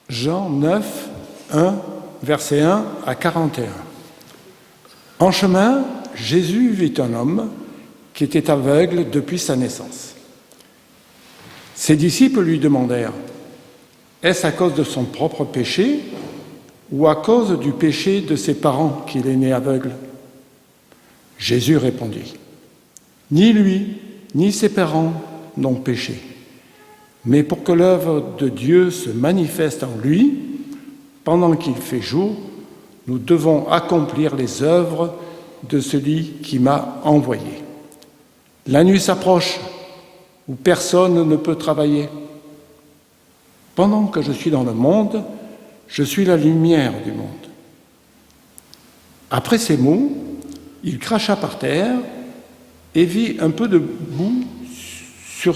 Jean 9, 1, versets 1 à 41. En chemin, Jésus vit un homme qui était aveugle depuis sa naissance. Ses disciples lui demandèrent « Est-ce à cause de son propre péché ou à cause du péché de ses parents qu'il est né aveugle ?» Jésus répondit « Ni lui, ni ses parents n'ont péché, mais pour que l'œuvre de Dieu se manifeste en lui, pendant qu'il fait jour, nous devons accomplir les œuvres de celui qui m'a envoyé. La nuit s'approche, où personne ne peut travailler. Pendant que je suis dans le monde, je suis la lumière du monde. » Après ces mots, il cracha par terre et fit un peu de boue fit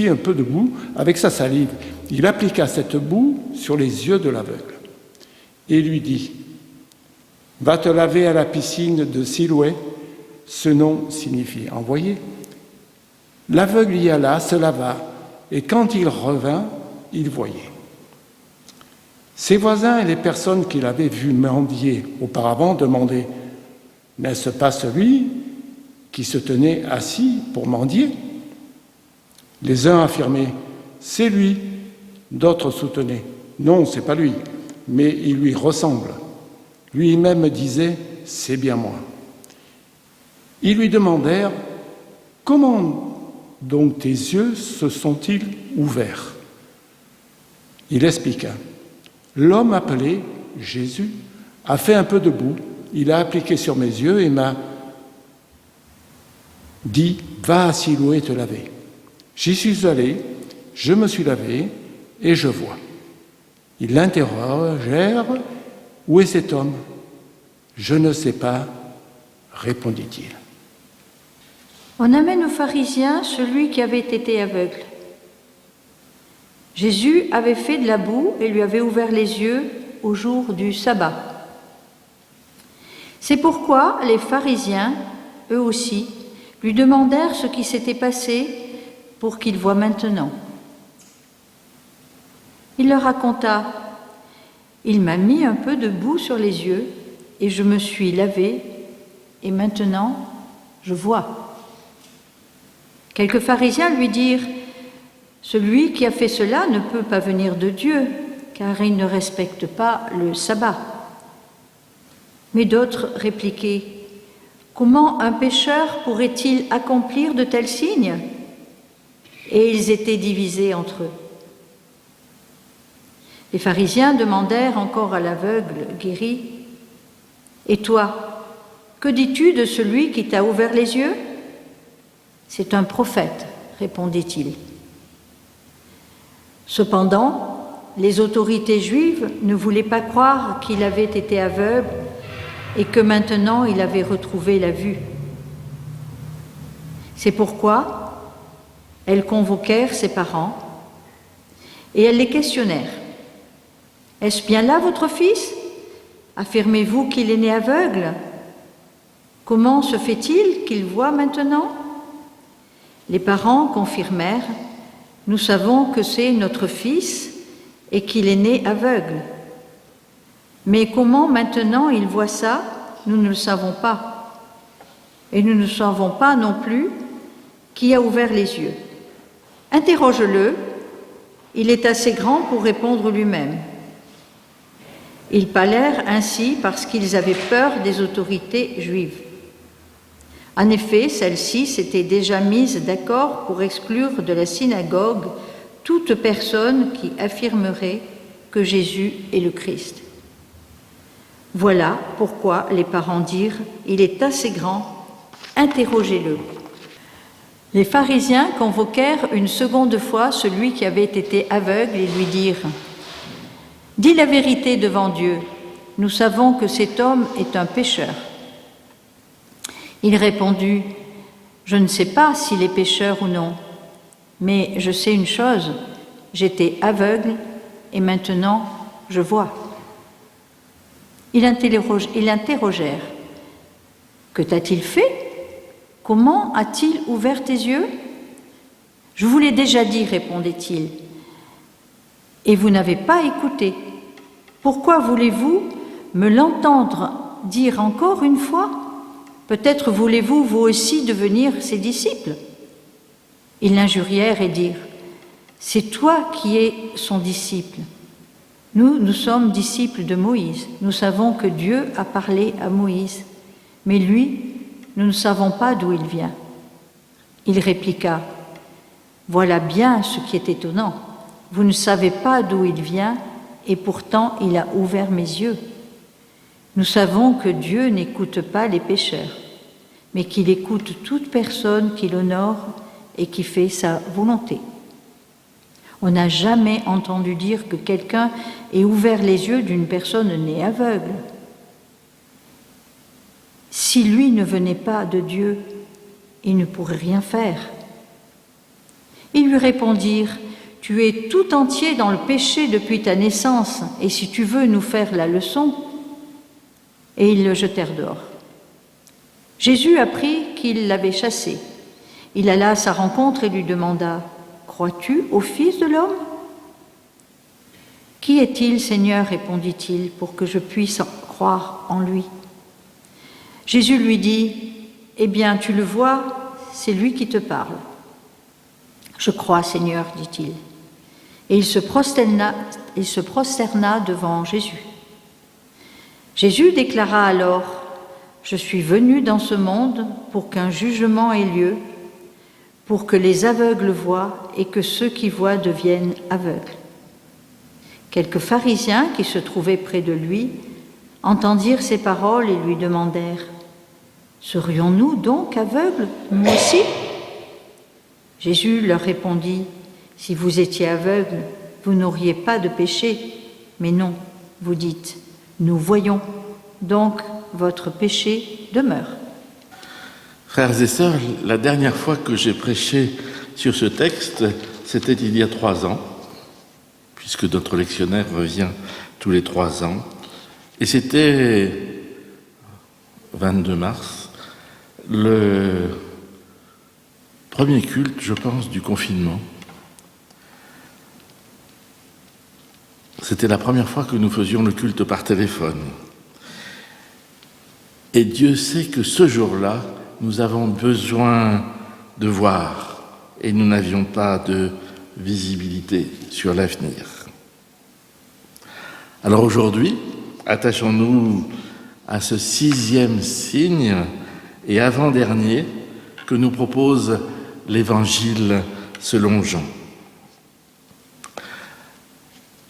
un peu de boue avec sa salive. Il appliqua cette boue sur les yeux de l'aveugle et lui dit « Va te laver à la piscine de Siloé », ce nom signifie « envoyé ». L'aveugle y alla, se lava, et quand il revint, il voyait. Ses voisins et les personnes qu'il avait vues mendier auparavant demandaient « N'est-ce pas celui qui se tenait assis pour mendier ?» Les uns affirmaient « C'est lui », d'autres soutenaient « Non, c'est pas lui, mais il lui ressemble ». Lui-même disait « C'est bien moi ». Ils lui demandèrent « Comment donc tes yeux se sont-ils ouverts ?» Il expliqua « L'homme appelé Jésus a fait un peu de boue, il a appliqué sur mes yeux et m'a dit « Va à Siloé te laver ». J'y suis allé, je me suis lavé et je vois. Ils l'interrogèrent « Où est cet homme ?» « Je ne sais pas, répondit-il. » On amène aux pharisiens celui qui avait été aveugle. Jésus avait fait de la boue et lui avait ouvert les yeux au jour du sabbat. C'est pourquoi les pharisiens, eux aussi, lui demandèrent ce qui s'était passé pour qu'il voie maintenant. Il leur raconta « Il m'a mis un peu de boue sur les yeux et je me suis lavé et maintenant je vois. » Quelques pharisiens lui dirent « Celui qui a fait cela ne peut pas venir de Dieu, car il ne respecte pas le sabbat. » Mais d'autres répliquaient « Comment un pécheur pourrait-il accomplir de tels signes ?» Et ils étaient divisés entre eux. Les pharisiens demandèrent encore à l'aveugle guéri « Et toi, que dis-tu de celui qui t'a ouvert les yeux ?» « C'est un prophète, répondit-il. Cependant, les autorités juives ne voulaient pas croire qu'il avait été aveugle et que maintenant il avait retrouvé la vue. C'est pourquoi elles convoquèrent ses parents et elles les questionnèrent. « Est-ce bien là votre fils ? Affirmez-vous qu'il est né aveugle ? Comment se fait-il qu'il voit maintenant ?» Les parents confirmèrent « Nous savons que c'est notre fils et qu'il est né aveugle. Mais comment maintenant il voit ça, nous ne le savons pas. Et nous ne savons pas non plus qui a ouvert les yeux. Interroge-le, il est assez grand pour répondre lui-même. » Ils parlèrent ainsi parce qu'ils avaient peur des autorités juives. En effet, celles-ci s'étaient déjà mises d'accord pour exclure de la synagogue toute personne qui affirmerait que Jésus est le Christ. Voilà pourquoi les parents dirent « Il est assez grand, interrogez-le ». Les pharisiens convoquèrent une seconde fois celui qui avait été aveugle et lui dirent « Dis la vérité devant Dieu, nous savons que cet homme est un pécheur. » Il répondit « Je ne sais pas s'il est pécheur ou non, mais je sais une chose, j'étais aveugle et maintenant je vois. » Ils l'interrogèrent « Que t'a-t-il fait ? Comment a-t-il ouvert tes yeux ?»« Je vous l'ai déjà dit, répondait-il. et vous n'avez pas écouté. Pourquoi voulez-vous me l'entendre dire encore une fois? Peut-être voulez-vous, vous aussi, devenir ses disciples. » Ils l'injurièrent et dirent, « C'est toi qui es son disciple. Nous sommes disciples de Moïse. Nous savons que Dieu a parlé à Moïse. Mais lui, nous ne savons pas d'où il vient. » Il répliqua, « Voilà bien ce qui est étonnant. Vous ne savez pas d'où il vient, et pourtant il a ouvert mes yeux. Nous savons que Dieu n'écoute pas les pécheurs, mais qu'il écoute toute personne qui l'honore et qui fait sa volonté. On n'a jamais entendu dire que quelqu'un ait ouvert les yeux d'une personne née aveugle. Si lui ne venait pas de Dieu, il ne pourrait rien faire. » Ils lui répondirent, « Tu es tout entier dans le péché depuis ta naissance, et si tu veux nous faire la leçon… » Et ils le jetèrent dehors. Jésus apprit qu'ils l'avaient chassé. Il alla à sa rencontre et lui demanda, « Crois-tu au Fils de l'homme » ? « Qui est-il, Seigneur » répondit-il, « pour que je puisse croire en lui ?» Jésus lui dit, « Eh bien, tu le vois, c'est lui qui te parle. »« Je crois, Seigneur, dit-il. Et il se prosterna devant Jésus. Jésus déclara alors, « Je suis venu dans ce monde pour qu'un jugement ait lieu, pour que les aveugles voient et que ceux qui voient deviennent aveugles. » Quelques pharisiens qui se trouvaient près de lui entendirent ces paroles et lui demandèrent, « Serions-nous donc aveugles, nous aussi ?» Jésus leur répondit, « Si vous étiez aveugles, vous n'auriez pas de péché, mais non, vous dites, « Nous voyons, donc votre péché demeure. » Frères et sœurs, la dernière fois que j'ai prêché sur ce texte, c'était il y a 3 ans, puisque notre lectionnaire revient tous les 3 ans, et c'était 22 mars, le premier culte, je pense, du confinement. C'était la première fois que nous faisions le culte par téléphone. Et Dieu sait que ce jour-là, nous avons besoin de voir et nous n'avions pas de visibilité sur l'avenir. Alors aujourd'hui, attachons-nous à ce 6e signe et avant-dernier que nous propose l'Évangile selon Jean.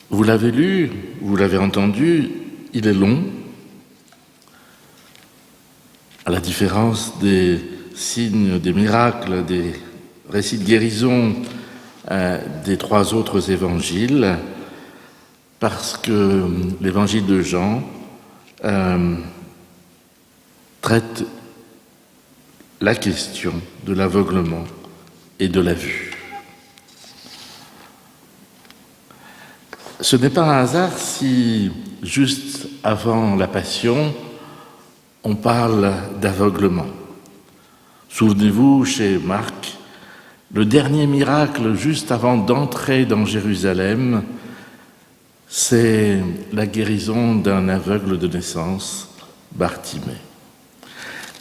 Vous l'avez lu, vous l'avez entendu, il est long. À la différence des signes, des miracles, des récits de guérison des 3 autres évangiles, parce que l'évangile de Jean traite la question de l'aveuglement et de la vue. Ce n'est pas un hasard si, juste avant la Passion, on parle d'aveuglement. Souvenez-vous, chez Marc, le dernier miracle juste avant d'entrer dans Jérusalem, c'est la guérison d'un aveugle de naissance, Bartimée.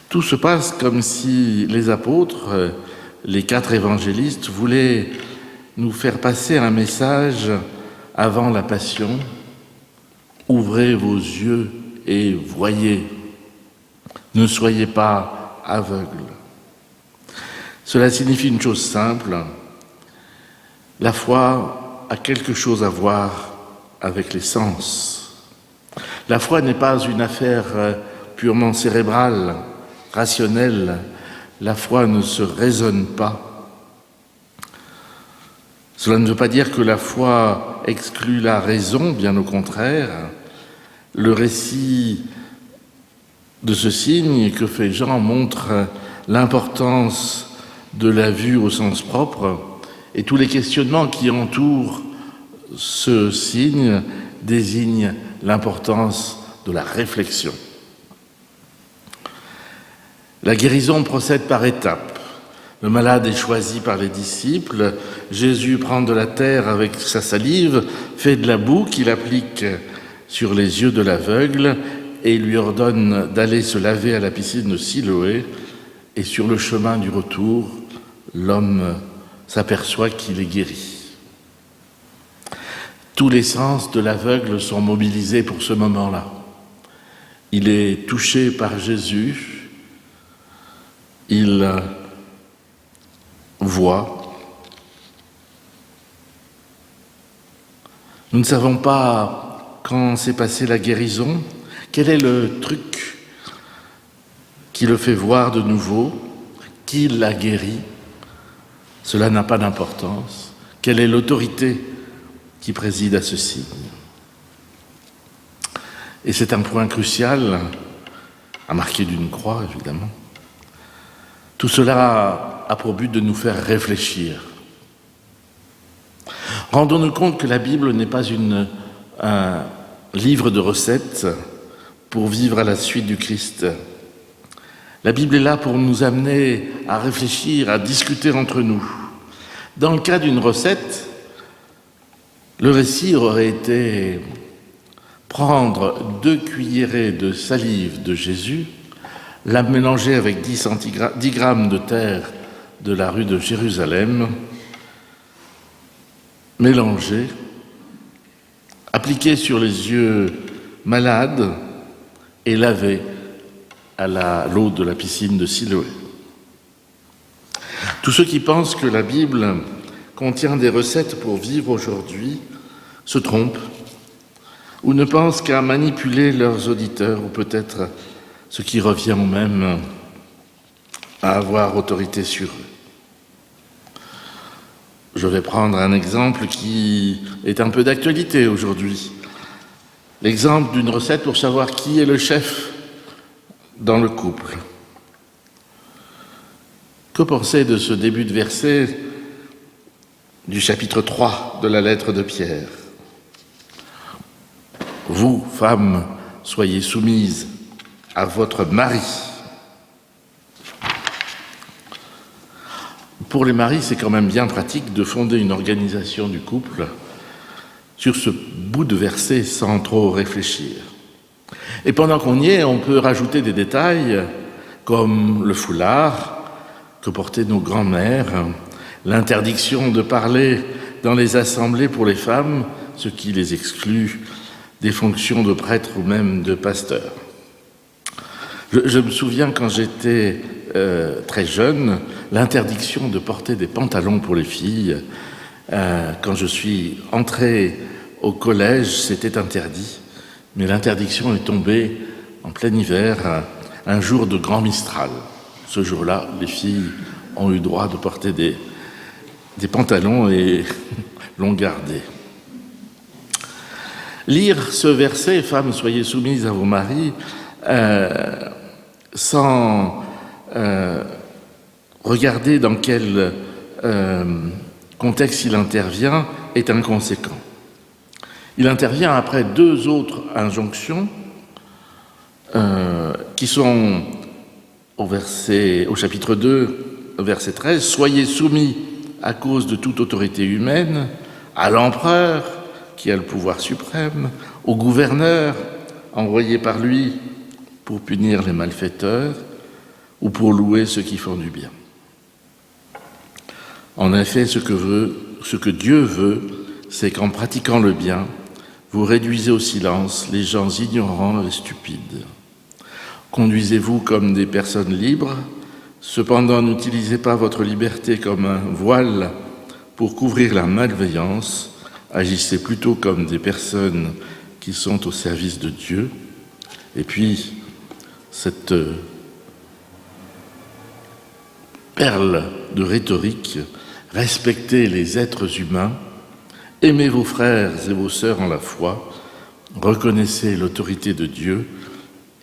Tout se passe comme si les apôtres, les 4 évangélistes, voulaient nous faire passer un message avant la Passion. Ouvrez vos yeux et voyez. Ne soyez pas aveugles. Cela signifie une chose simple. La foi a quelque chose à voir avec les sens. La foi n'est pas une affaire purement cérébrale, rationnelle. La foi ne se raisonne pas. Cela ne veut pas dire que la foi exclut la raison, bien au contraire. Le récit de ce signe que fait Jean montre l'importance de la vue au sens propre, et tous les questionnements qui entourent ce signe désignent l'importance de la réflexion. La guérison procède par étapes. Le malade est choisi par les disciples. Jésus prend de la terre avec sa salive, fait de la boue qu'il applique sur les yeux de l'aveugle et lui ordonne d'aller se laver à la piscine de Siloé. Et sur le chemin du retour, l'homme s'aperçoit qu'il est guéri. Tous les sens de l'aveugle sont mobilisés pour ce moment-là. Il est touché par Jésus, il voit. Nous ne savons pas quand s'est passée la guérison, quel est le truc qui le fait voir de nouveau, qui l'a guéri. Cela n'a pas d'importance. Quelle est l'autorité qui préside à ce signe? Et c'est un point crucial, à marquer d'une croix, évidemment. Tout cela a pour but de nous faire réfléchir. Rendons-nous compte que la Bible n'est pas un livre de recettes pour vivre à la suite du Christ. La Bible est là pour nous amener à réfléchir, à discuter entre nous. Dans le cas d'une recette, le récit aurait été prendre 2 cuillerées de salive de Jésus, la mélanger avec 10 grammes de terre de la rue de Jérusalem, mélanger, appliquer sur les yeux malades et laver à l'eau de la piscine de Siloé. Tous ceux qui pensent que la Bible contient des recettes pour vivre aujourd'hui se trompent ou ne pensent qu'à manipuler leurs auditeurs ou peut-être, ce qui revient au même, à avoir autorité sur eux. Je vais prendre un exemple qui est un peu d'actualité aujourd'hui. L'exemple d'une recette pour savoir qui est le chef dans le couple. Que penser de ce début de verset du chapitre 3 de la lettre de Pierre? Vous, femmes, soyez soumises à votre mari. Pour les maris, c'est quand même bien pratique de fonder une organisation du couple sur ce bout de verset sans trop réfléchir. Et pendant qu'on y est, on peut rajouter des détails comme le foulard que portaient nos grands-mères, l'interdiction de parler dans les assemblées pour les femmes, ce qui les exclut des fonctions de prêtre ou même de pasteur. Je me souviens quand j'étais très jeune, l'interdiction de porter des pantalons pour les filles. Quand je suis entré au collège, c'était interdit. Mais l'interdiction est tombée en plein hiver, un jour de grand Mistral. Ce jour-là, les filles ont eu droit de porter des pantalons et l'ont gardé. Lire ce verset, « Femmes, soyez soumises à vos maris », sans regarder dans quel contexte il intervient, est inconséquent. Il intervient après 2 autres injonctions qui sont au chapitre 2, verset 13, « Soyez soumis à cause de toute autorité humaine, à l'empereur, qui a le pouvoir suprême, au gouverneur, envoyé par lui pour punir les malfaiteurs ou pour louer ceux qui font du bien. » En effet, ce que Dieu veut, c'est qu'en pratiquant le bien, vous réduisez au silence les gens ignorants et stupides. Conduisez-vous comme des personnes libres, cependant n'utilisez pas votre liberté comme un voile pour couvrir la malveillance, agissez plutôt comme des personnes qui sont au service de Dieu. Et puis, cette perle de rhétorique, respectez les êtres humains, aimez vos frères et vos sœurs en la foi, reconnaissez l'autorité de Dieu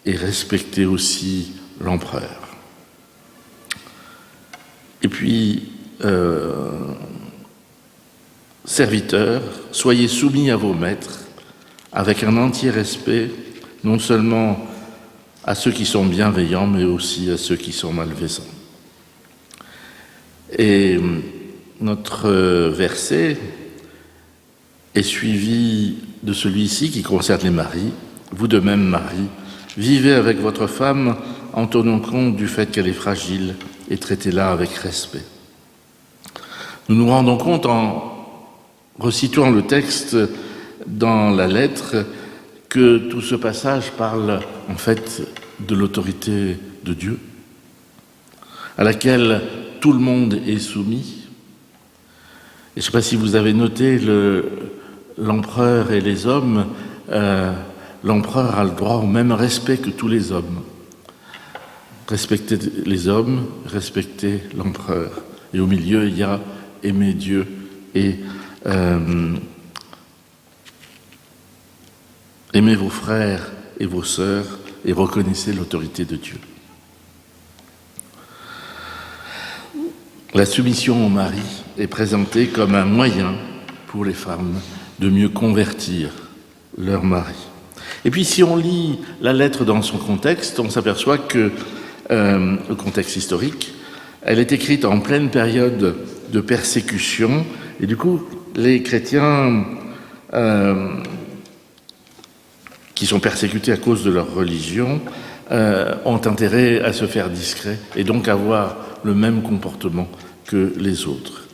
et respectez aussi l'empereur. Et puis, serviteurs, soyez soumis à vos maîtres avec un entier respect, non seulement à ceux qui sont bienveillants, mais aussi à ceux qui sont malfaisants. Et notre verset est suivi de celui-ci qui concerne les maris. Vous de même, Marie, vivez avec votre femme en tenant compte du fait qu'elle est fragile et traitez-la avec respect. Nous nous rendons compte en resituant le texte dans la lettre que tout ce passage parle en fait de l'autorité de Dieu, à laquelle tout le monde est soumis. Et je ne sais pas si vous avez noté l'empereur et les hommes, l'empereur a le droit au même respect que tous les hommes. Respecter les hommes, respecter l'empereur. Et au milieu, il y a aimer Dieu et aimez vos frères et vos sœurs et reconnaissez l'autorité de Dieu. La soumission au mari est présentée comme un moyen pour les femmes de mieux convertir leur mari. Et puis si on lit la lettre dans son contexte, on s'aperçoit que le contexte historique, elle est écrite en pleine période de persécution et du coup les chrétiens qui sont persécutés à cause de leur religion ont intérêt à se faire discrets et donc avoir le même comportement que les autres.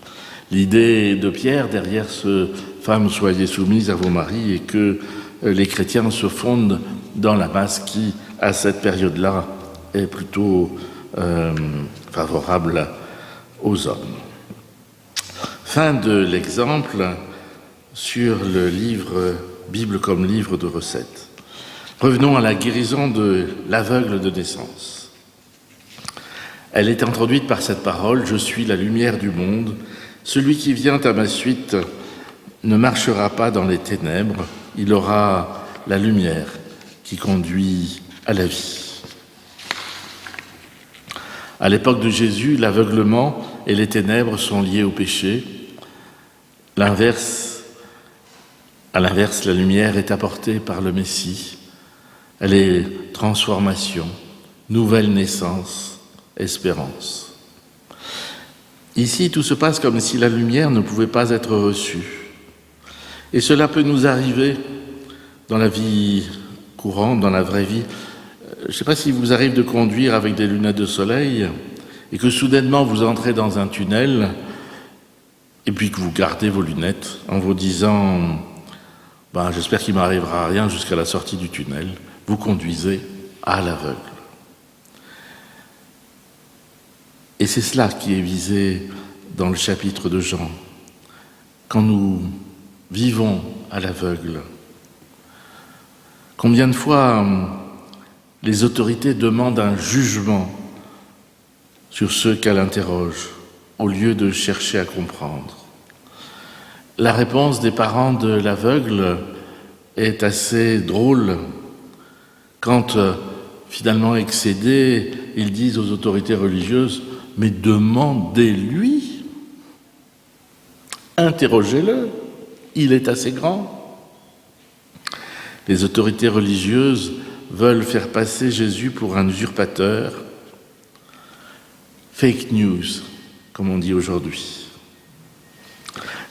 L'idée de Pierre derrière ce « Femmes, soyez soumises à vos maris » est que les chrétiens se fondent dans la masse qui, à cette période-là, est plutôt favorable aux hommes. Fin de l'exemple sur le livre Bible comme livre de recettes. Revenons à la guérison de l'aveugle de naissance. Elle est introduite par cette parole « Je suis la lumière du monde. Celui qui vient à ma suite ne marchera pas dans les ténèbres. Il aura la lumière qui conduit à la vie. » À l'époque de Jésus, l'aveuglement et les ténèbres sont liés au péché. À l'inverse, la lumière est apportée par le Messie. Elle est transformation, nouvelle naissance, espérance. Ici, tout se passe comme si la lumière ne pouvait pas être reçue. Et cela peut nous arriver dans la vie courante, dans la vraie vie. Je ne sais pas si vous arrive de conduire avec des lunettes de soleil et que soudainement vous entrez dans un tunnel et puis que vous gardez vos lunettes en vous disant « j'espère qu'il ne m'arrivera rien jusqu'à la sortie du tunnel ». Vous conduisez à l'aveugle. Et c'est cela qui est visé dans le chapitre de Jean. Quand nous vivons à l'aveugle, combien de fois les autorités demandent un jugement sur ceux qu'elles interrogent, au lieu de chercher à comprendre. La réponse des parents de l'aveugle est assez drôle. Quand, finalement excédés, ils disent aux autorités religieuses « Mais demandez-lui, interrogez-le, il est assez grand. » Les autorités religieuses veulent faire passer Jésus pour un usurpateur. Fake news, comme on dit aujourd'hui.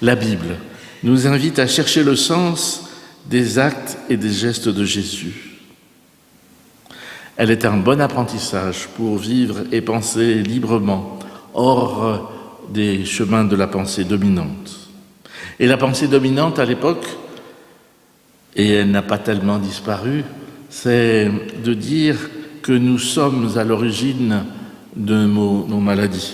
La Bible nous invite à chercher le sens des actes et des gestes de Jésus. Elle est un bon apprentissage pour vivre et penser librement, hors des chemins de la pensée dominante. Et la pensée dominante à l'époque, et elle n'a pas tellement disparu, c'est de dire que nous sommes à l'origine de nos maladies.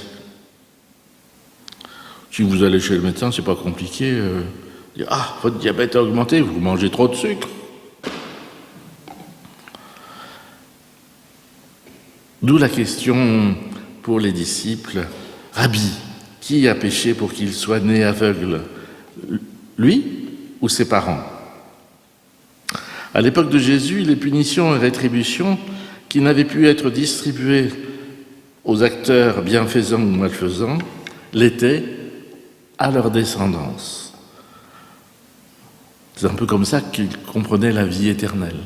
Si vous allez chez le médecin, c'est pas compliqué. Dire, votre diabète a augmenté, vous mangez trop de sucre. D'où la question pour les disciples, « Rabbi, qui a péché pour qu'il soit né aveugle, lui ou ses parents ?» À l'époque de Jésus, les punitions et rétributions qui n'avaient pu être distribuées aux acteurs bienfaisants ou malfaisants l'étaient à leur descendance. C'est un peu comme ça qu'ils comprenaient la vie éternelle.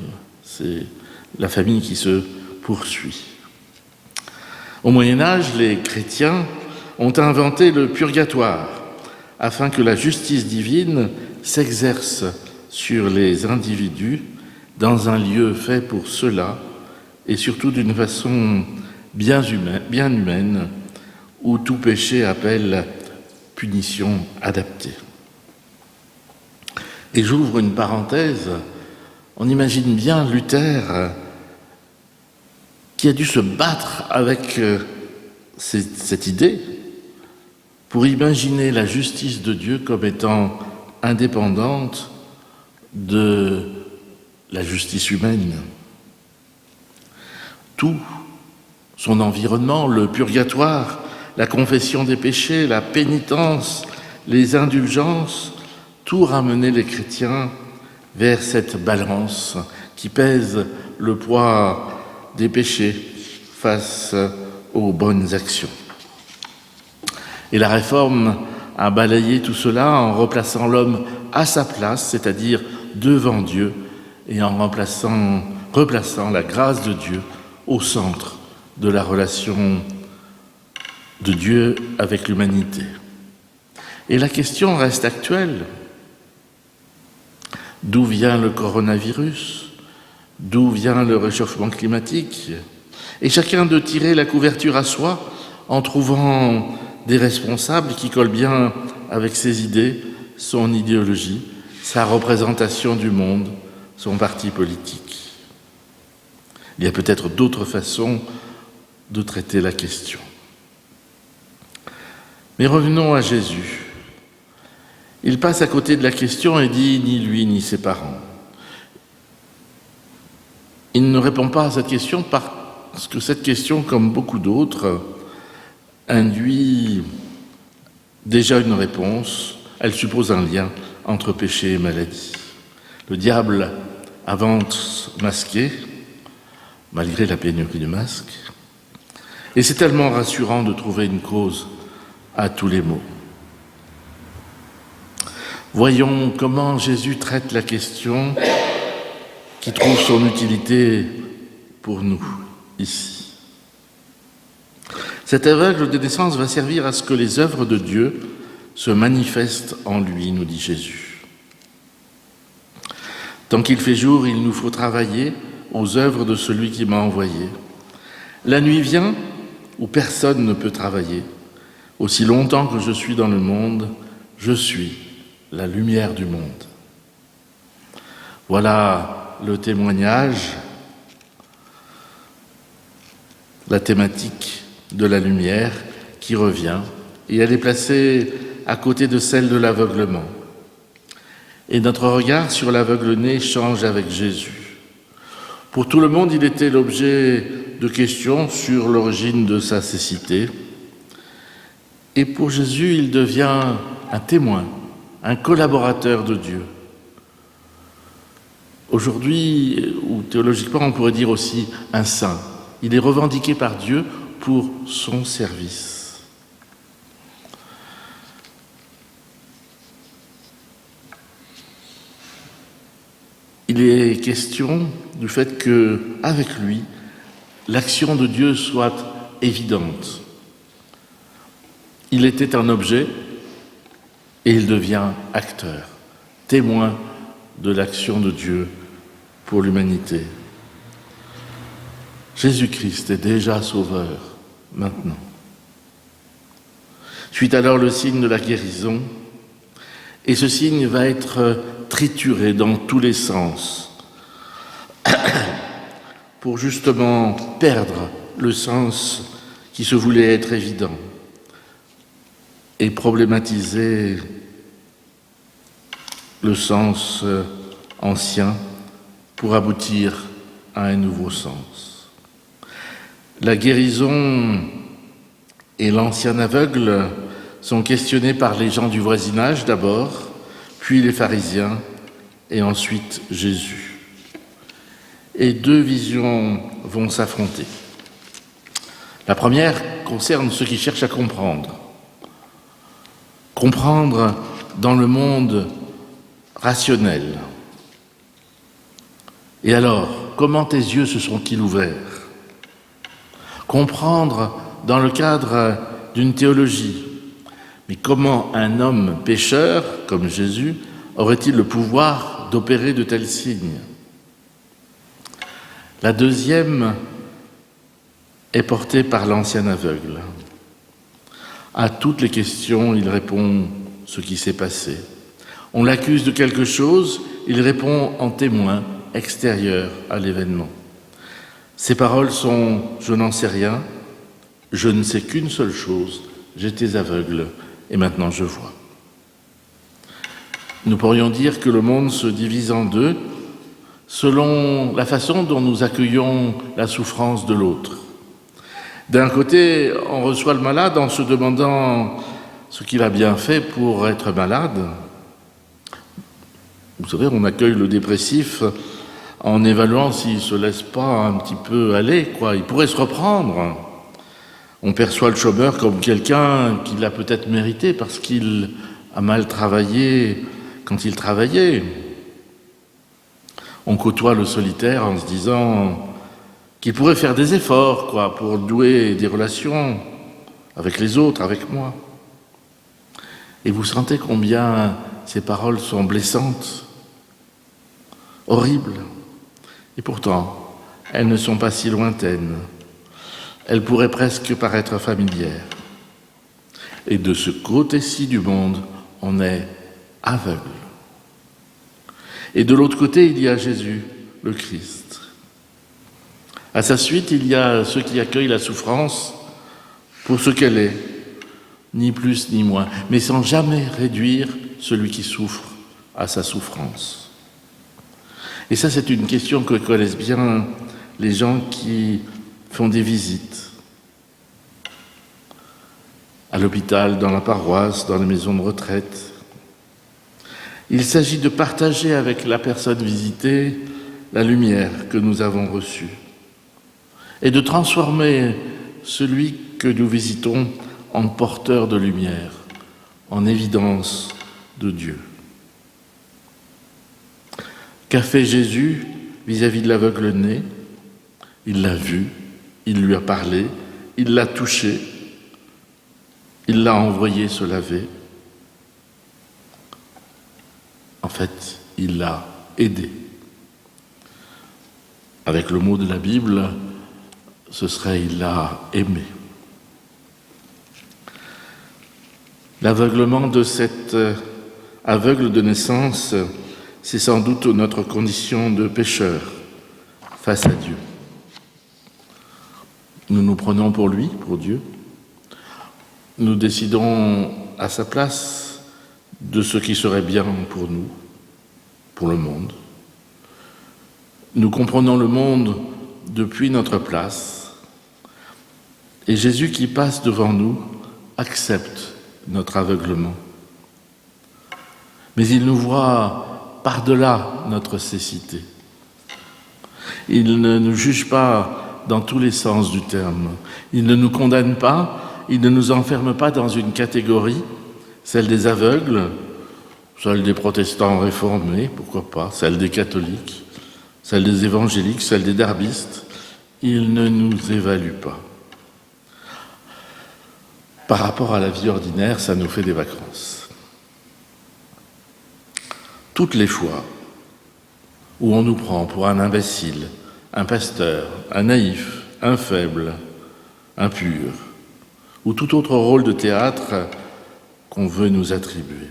C'est la famille qui se poursuit. Au Moyen-Âge, les chrétiens ont inventé le purgatoire afin que la justice divine s'exerce sur les individus dans un lieu fait pour cela et surtout d'une façon bien humaine où tout péché appelle punition adaptée. Et j'ouvre une parenthèse, on imagine bien Luther qui a dû se battre avec cette idée pour imaginer la justice de Dieu comme étant indépendante de la justice humaine. Tout son environnement, le purgatoire, la confession des péchés, la pénitence, les indulgences, tout ramenait les chrétiens vers cette balance qui pèse le poids des péchés face aux bonnes actions. Et la Réforme a balayé tout cela en replaçant l'homme à sa place, c'est-à-dire devant Dieu, et en replaçant la grâce de Dieu au centre de la relation de Dieu avec l'humanité. Et la question reste actuelle. D'où vient le coronavirus? D'où vient le réchauffement climatique? Et chacun de tirer la couverture à soi en trouvant des responsables qui collent bien avec ses idées, son idéologie, sa représentation du monde, son parti politique. Il y a peut-être d'autres façons de traiter la question. Mais revenons à Jésus. Il passe à côté de la question et dit ni lui ni ses parents. Il ne répond pas à cette question parce que cette question, comme beaucoup d'autres, induit déjà une réponse. Elle suppose un lien entre péché et maladie. Le diable avance masqué, malgré la pénurie de masques, et c'est tellement rassurant de trouver une cause à tous les maux. Voyons comment Jésus traite la question qui trouve son utilité pour nous, ici. Cet aveugle de naissance va servir à ce que les œuvres de Dieu se manifestent en lui, nous dit Jésus. Tant qu'il fait jour, il nous faut travailler aux œuvres de celui qui m'a envoyé. La nuit vient où personne ne peut travailler. Aussi longtemps que je suis dans le monde, je suis la lumière du monde. Voilà le témoignage, la thématique de la lumière qui revient, et elle est placée à côté de celle de l'aveuglement. Et notre regard sur l'aveugle-né change avec Jésus. Pour tout le monde, il était l'objet de questions sur l'origine de sa cécité. Et pour Jésus, il devient un témoin, un collaborateur de Dieu. Aujourd'hui, ou théologiquement, on pourrait dire aussi un saint. Il est revendiqué par Dieu pour son service. Il est question du fait que, avec lui, l'action de Dieu soit évidente. Il était un objet et il devient acteur, témoin de l'action de Dieu pour l'humanité. Jésus-Christ est déjà sauveur maintenant. Suit alors le signe de la guérison, et ce signe va être trituré dans tous les sens pour justement perdre le sens qui se voulait être évident et problématiser le sens ancien pour aboutir à un nouveau sens. La guérison et l'ancien aveugle sont questionnés par les gens du voisinage d'abord, puis les pharisiens et ensuite Jésus. Et deux visions vont s'affronter. La première concerne ceux qui cherchent à comprendre. Comprendre dans le monde rationnel. Et alors, comment tes yeux se sont-ils ouverts? Comprendre dans le cadre d'une théologie. Mais comment un homme pécheur, comme Jésus, aurait-il le pouvoir d'opérer de tels signes? La deuxième est portée par l'ancien aveugle. À toutes les questions, il répond ce qui s'est passé. On l'accuse de quelque chose, il répond en témoin extérieur à l'événement. Ses paroles sont « je n'en sais rien, je ne sais qu'une seule chose, j'étais aveugle et maintenant je vois ». Nous pourrions dire que le monde se divise en deux selon la façon dont nous accueillons la souffrance de l'autre. D'un côté, on reçoit le malade en se demandant ce qu'il a bien fait pour être malade. Vous savez, on accueille le dépressif en évaluant s'il ne se laisse pas un petit peu aller, quoi. Il pourrait se reprendre. On perçoit le chômeur comme quelqu'un qui l'a peut-être mérité parce qu'il a mal travaillé quand il travaillait. On côtoie le solitaire en se disant qu'il pourrait faire des efforts, quoi, pour nouer des relations avec les autres, avec moi. Et vous sentez combien ces paroles sont blessantes, horribles. Et pourtant, elles ne sont pas si lointaines. Elles pourraient presque paraître familières. Et de ce côté-ci du monde, on est aveugle. Et de l'autre côté, il y a Jésus, le Christ. À sa suite, il y a ceux qui accueillent la souffrance pour ce qu'elle est, ni plus ni moins, mais sans jamais réduire celui qui souffre à sa souffrance. Et ça, c'est une question que connaissent bien les gens qui font des visites à l'hôpital, dans la paroisse, dans les maisons de retraite. Il s'agit de partager avec la personne visitée la lumière que nous avons reçue et de transformer celui que nous visitons en porteur de lumière, en évidence de Dieu. Qu'a fait Jésus vis-à-vis de l'aveugle-né? Il l'a vu, il lui a parlé, il l'a touché, il l'a envoyé se laver. En fait, il l'a aidé. Avec le mot de la Bible, ce serait « il l'a aimé ». L'aveuglement de cet aveugle de naissance, c'est sans doute notre condition de pécheur face à Dieu. Nous nous prenons pour lui, pour Dieu. Nous décidons à sa place de ce qui serait bien pour nous, pour le monde. Nous comprenons le monde depuis notre place. Et Jésus qui passe devant nous accepte notre aveuglement. Mais il nous voit par-delà notre cécité. Il ne nous juge pas dans tous les sens du terme. Il ne nous condamne pas, il ne nous enferme pas dans une catégorie, celle des aveugles, celle des protestants réformés, pourquoi pas, celle des catholiques, celle des évangéliques, celle des darbistes. Il ne nous évalue pas. Par rapport à la vie ordinaire, ça nous fait des vacances. Toutes les fois où on nous prend pour un imbécile, un pasteur, un naïf, un faible, un pur, ou tout autre rôle de théâtre qu'on veut nous attribuer.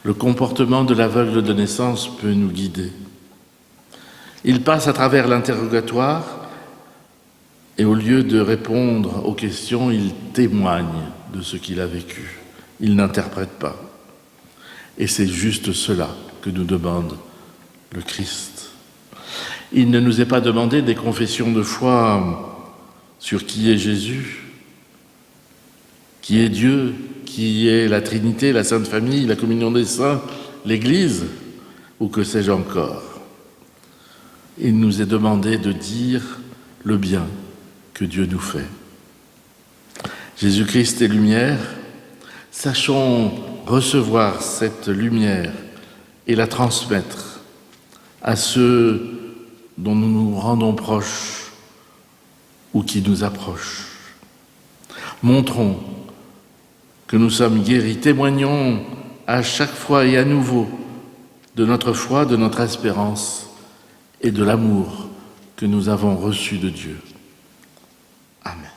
Le comportement de l'aveugle de naissance peut nous guider. Il passe à travers l'interrogatoire et au lieu de répondre aux questions, il témoigne de ce qu'il a vécu. Il n'interprète pas. Et c'est juste cela que nous demande le Christ. Il ne nous est pas demandé des confessions de foi sur qui est Jésus, qui est Dieu, qui est la Trinité, la Sainte Famille, la communion des saints, l'Église, ou que sais-je encore. Il nous est demandé de dire le bien que Dieu nous fait. Jésus-Christ est lumière. Sachons recevoir cette lumière et la transmettre à ceux dont nous nous rendons proches ou qui nous approchent. Montrons que nous sommes guéris, témoignons à chaque fois et à nouveau de notre foi, de notre espérance et de l'amour que nous avons reçu de Dieu. Amen.